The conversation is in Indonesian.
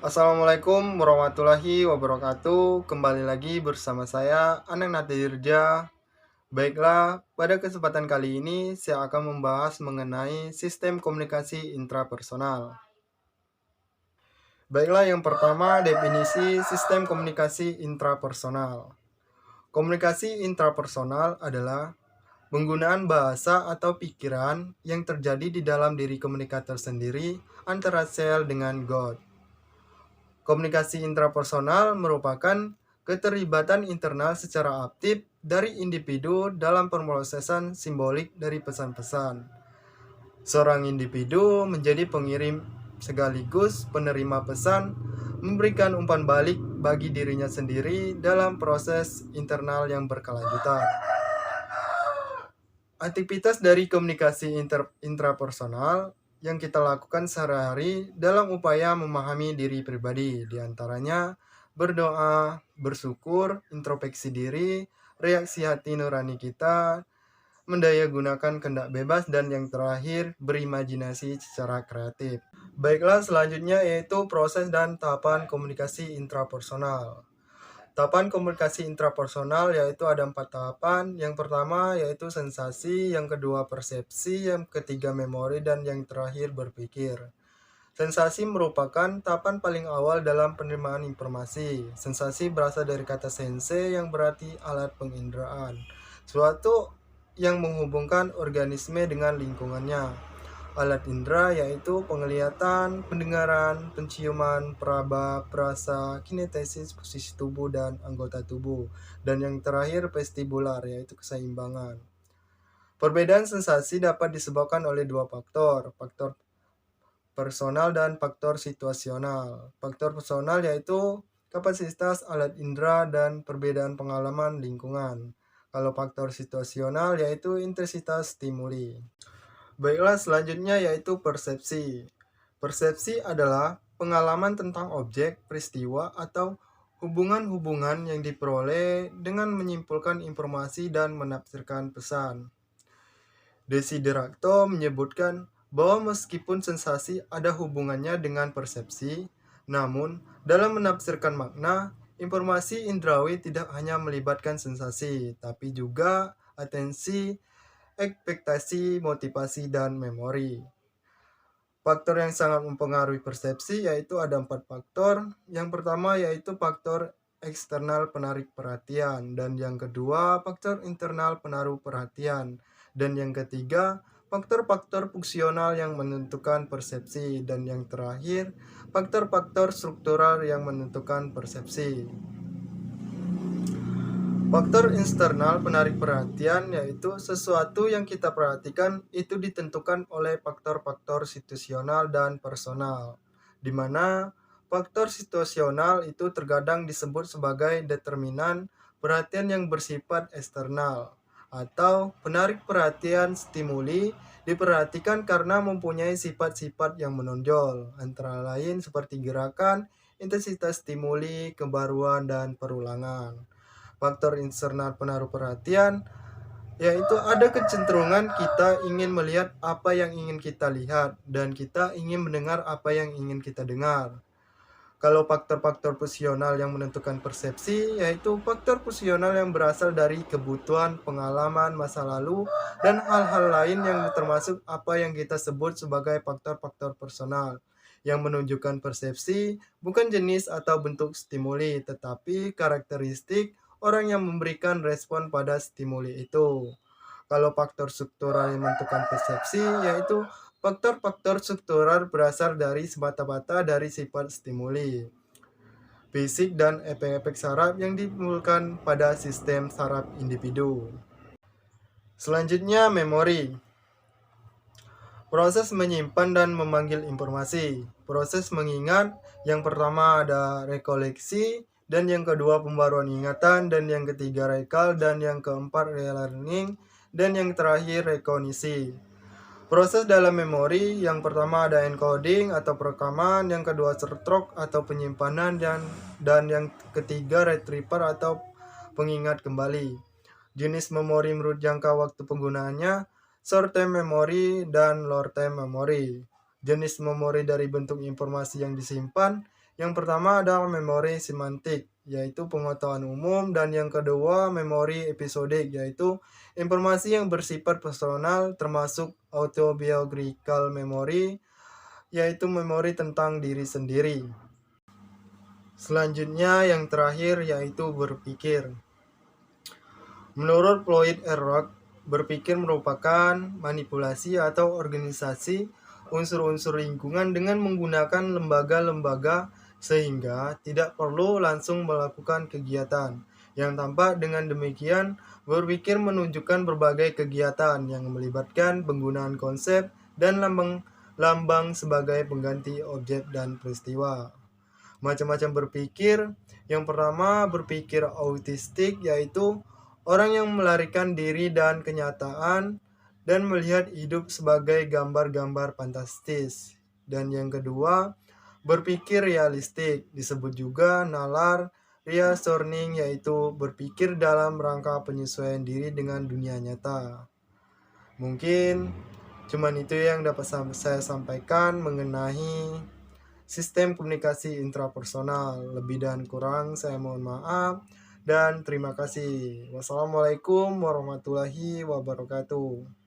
Assalamualaikum warahmatullahi wabarakatuh. Kembali lagi bersama saya, Anang Nadirja. Baiklah, pada kesempatan kali ini saya akan membahas mengenai sistem komunikasi intrapersonal. Baiklah, yang pertama definisi sistem komunikasi intrapersonal. Komunikasi intrapersonal adalah penggunaan bahasa atau pikiran yang terjadi di dalam diri komunikator sendiri antara sel dengan God. Komunikasi intrapersonal merupakan keterlibatan internal secara aktif dari individu dalam pemrosesan simbolik dari pesan-pesan. Seorang individu menjadi pengirim sekaligus penerima pesan, memberikan umpan balik bagi dirinya sendiri dalam proses internal yang berkelanjutan. Aktivitas dari komunikasi intrapersonal yang kita lakukan sehari-hari dalam upaya memahami diri pribadi, diantaranya berdoa, bersyukur, introspeksi diri, reaksi hati nurani kita, mendaya gunakan kehendak bebas, dan yang terakhir berimajinasi secara kreatif. Baiklah, selanjutnya yaitu proses dan tahapan komunikasi intrapersonal. Tahapan komunikasi intrapersonal yaitu ada 4 tahapan. Yang pertama yaitu sensasi, yang kedua persepsi, yang ketiga memori, dan yang terakhir berpikir. Sensasi merupakan tahapan paling awal dalam penerimaan informasi. Sensasi berasal dari kata sense yang berarti alat penginderaan, suatu yang menghubungkan organisme dengan lingkungannya. Alat indera yaitu penglihatan, pendengaran, penciuman, peraba, perasa, kinestesis, posisi tubuh dan anggota tubuh. Dan yang terakhir vestibular yaitu keseimbangan. Perbedaan sensasi dapat disebabkan oleh dua faktor personal dan faktor situasional. Faktor personal yaitu kapasitas alat indera dan perbedaan pengalaman lingkungan. Kalau faktor situasional yaitu intensitas stimuli. Baiklah, selanjutnya yaitu persepsi. Persepsi adalah pengalaman tentang objek, peristiwa, atau hubungan-hubungan yang diperoleh dengan menyimpulkan informasi dan menafsirkan pesan. Desiderakto menyebutkan bahwa meskipun sensasi ada hubungannya dengan persepsi, namun dalam menafsirkan makna, informasi indrawi tidak hanya melibatkan sensasi, tapi juga atensi, ekspektasi, motivasi, dan memori. Faktor yang sangat mempengaruhi persepsi yaitu ada 4 faktor. Yang pertama yaitu faktor eksternal penarik perhatian, dan yang kedua faktor internal penaruh perhatian, dan yang ketiga faktor-faktor fungsional yang menentukan persepsi, dan yang terakhir faktor-faktor struktural yang menentukan persepsi. Faktor eksternal penarik perhatian yaitu sesuatu yang kita perhatikan itu ditentukan oleh faktor-faktor situasional dan personal, di mana faktor situasional itu terkadang disebut sebagai determinan perhatian yang bersifat eksternal, atau penarik perhatian stimuli diperhatikan karena mempunyai sifat-sifat yang menonjol, antara lain seperti gerakan, intensitas stimuli, kebaruan, dan perulangan. Faktor internal penaruh perhatian yaitu ada kecenderungan kita ingin melihat apa yang ingin kita lihat, dan kita ingin mendengar apa yang ingin kita dengar. Kalau faktor-faktor fungsional yang menentukan persepsi yaitu faktor fungsional yang berasal dari kebutuhan, pengalaman masa lalu, dan hal-hal lain yang termasuk apa yang kita sebut sebagai faktor-faktor personal yang menunjukkan persepsi, bukan jenis atau bentuk stimuli, tetapi karakteristik orang yang memberikan respon pada stimuli itu. Kalau faktor struktural yang menentukan persepsi yaitu faktor-faktor struktural berasal dari semata-mata dari sifat stimuli, fisik, dan efek-efek saraf yang ditimbulkan pada sistem saraf individu. Selanjutnya, memori. Proses menyimpan dan memanggil informasi. Proses mengingat, yang pertama ada rekoleksi, dan yang kedua pembaruan ingatan, dan yang ketiga rekal, dan yang keempat relearning, dan yang terakhir rekognisi. Proses dalam memori, yang pertama ada encoding atau perekaman, yang kedua stroke atau penyimpanan, dan yang ketiga retriever atau pengingat kembali. Jenis memori menurut jangka waktu penggunaannya, short term memory dan long term memory. Jenis memori dari bentuk informasi yang disimpan, yang pertama adalah memori semantik, yaitu pengetahuan umum, dan yang kedua memori episodik, yaitu informasi yang bersifat personal termasuk autobiographical memory, yaitu memori tentang diri sendiri. Selanjutnya yang terakhir yaitu berpikir. Menurut Floyd Rock, berpikir merupakan manipulasi atau organisasi unsur-unsur lingkungan dengan menggunakan lembaga-lembaga sehingga tidak perlu langsung melakukan kegiatan. Yang tampak dengan demikian, berpikir menunjukkan berbagai kegiatan yang melibatkan penggunaan konsep dan lambang sebagai pengganti objek dan peristiwa. Macam-macam berpikir. Yang pertama, berpikir autistik, yaitu orang yang melarikan diri dan kenyataan dan melihat hidup sebagai gambar-gambar fantastis. Dan yang kedua, berpikir realistik, disebut juga nalar reasoning, yaitu berpikir dalam rangka penyesuaian diri dengan dunia nyata. Mungkin cuman itu yang dapat saya sampaikan mengenai sistem komunikasi intrapersonal. Lebih dan kurang saya mohon maaf dan terima kasih. Wassalamualaikum warahmatullahi wabarakatuh.